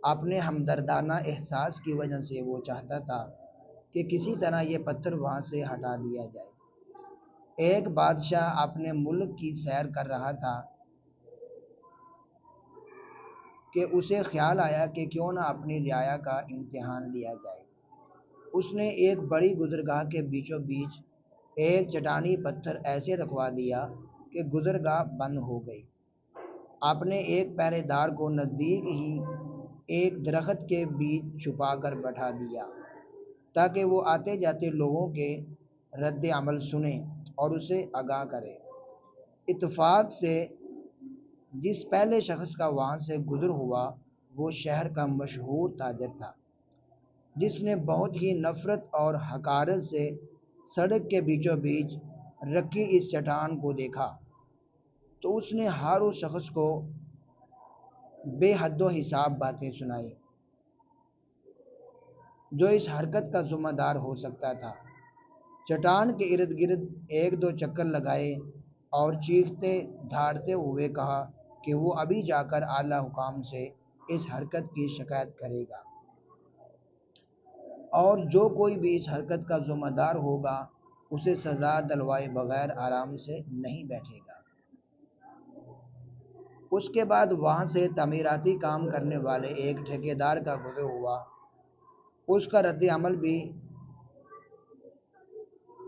اپنے ہمدردانہ احساس کی وجہ سے وہ چاہتا تھا کہ کسی طرح یہ پتھر وہاں سے ہٹا دیا جائے۔ ایک بادشاہ اپنے ملک کی سیر کر رہا تھا کہ اسے خیال آیا کہ کیوں نہ اپنی رعایا کا امتحان لیا جائے۔ اس نے ایک بڑی گزرگاہ کے بیچوں بیچ ایک چٹانی پتھر ایسے رکھوا دیا کہ گزرگاہ بند ہو گئی۔ اپنے ایک پہرے دار کو نزدیک ہی ایک درخت کے بیچ چھپا کر بٹھا دیا تاکہ وہ آتے جاتے لوگوں کے رد عمل سنے اور اسے آگاہ کرے۔ اتفاق سے جس پہلے شخص کا وہاں سے گزر ہوا وہ شہر کا مشہور تاجر تھا، جس نے بہت ہی نفرت اور حقارت سے سڑک کے بیچوں بیچ رکھی اس چٹان کو دیکھا تو اس نے ہر اس شخص کو بے حد و حساب باتیں سنائی جو اس حرکت کا ذمہ دار ہو سکتا تھا۔ چٹان کے ارد گرد ایک دو چکر لگائے اور چیختے دھاڑتے ہوئے کہا کہ وہ ابھی جا کر اعلیٰ حکام سے اس حرکت کی شکایت کرے گا اور جو کوئی بھی اس حرکت کا ذمہ دار ہوگا اسے سزا دلوائے بغیر آرام سے نہیں بیٹھے گا۔ اس کے بعد وہاں سے تعمیراتی کام کرنے والے ایک ٹھیکیدار کا گزر ہوا۔ اس کا رد عمل بھی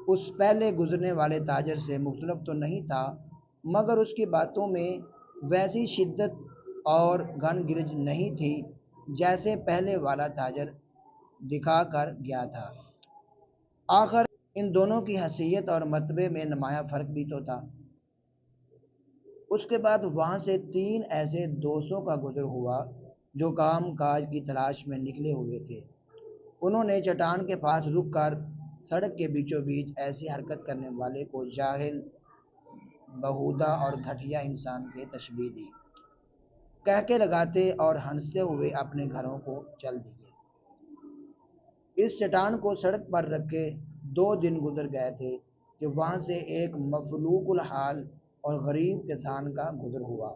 اس پہلے گزرنے والے تاجر سے مختلف تو نہیں تھا، مگر اس کی باتوں میں ویسی شدت اور گھن گرج نہیں تھی جیسے پہلے والا تاجر دکھا کر گیا تھا۔ آخر ان دونوں کی حیثیت اور مرتبے میں نمایاں فرق بھی تو تھا۔ اس کے بعد وہاں سے 3 ایسے دوستوں کا گزر ہوا جو کام کاج کی تلاش میں نکلے ہوئے تھے۔ انہوں نے چٹان کے پاس رک کر سڑک کے بیچوں بیچ ایسی حرکت کرنے والے کو جاہل، بہودہ اور گھٹیا انسان کی تشبیہ دی، کہکے لگاتے اور ہنستے ہوئے اپنے گھروں کو چل دیے۔ اس چٹان کو سڑک پر رکھے 2 دن گزر گئے تھے کہ وہاں سے ایک مفلوج الحال اور غریب کسان کا گزر ہوا۔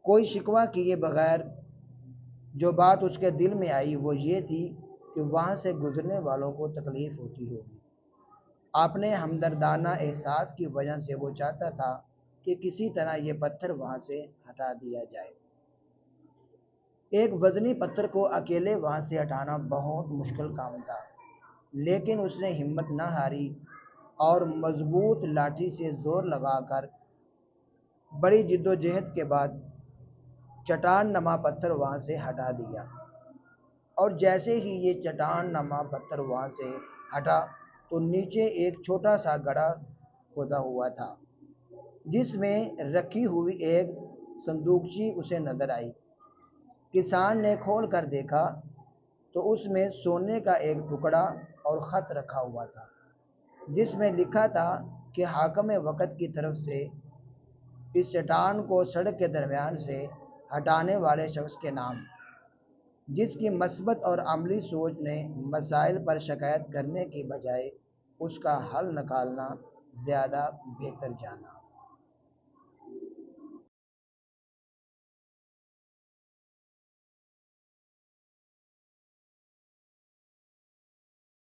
کوئی شکوہ کیے بغیر جو بات اس کے دل میں آئی وہ یہ تھی کہ وہاں سے گزرنے والوں کو تکلیف ہوتی ہوگی۔ اپنے ہمدردانہ احساس کی وجہ سے وہ چاہتا تھا کہ کسی طرح یہ پتھر وہاں سے ہٹا دیا جائے۔ ایک وزنی پتھر کو اکیلے وہاں سے ہٹانا بہت مشکل کام تھا، لیکن اس نے ہمت نہ ہاری اور مضبوط لاٹھی سے زور لگا کر بڑی جد و جہد کے بعد چٹان نما پتھر وہاں سے ہٹا دیا۔ اور جیسے ہی یہ چٹان نما پتھر وہاں سے ہٹا تو نیچے ایک چھوٹا سا گڑھا کھودا ہوا تھا جس میں رکھی ہوئی ایک صندوقچی اسے نظر آئی۔ کسان نے کھول کر دیکھا تو اس میں سونے کا ایک ٹکڑا اور خط رکھا ہوا تھا جس میں لکھا تھا کہ حاکم وقت کی طرف سے اس چٹان کو سڑک کے درمیان سے ہٹانے والے شخص کے نام، جس کی مثبت اور عملی سوچ نے مسائل پر شکایت کرنے کی بجائے اس کا حل نکالنا زیادہ بہتر جانا۔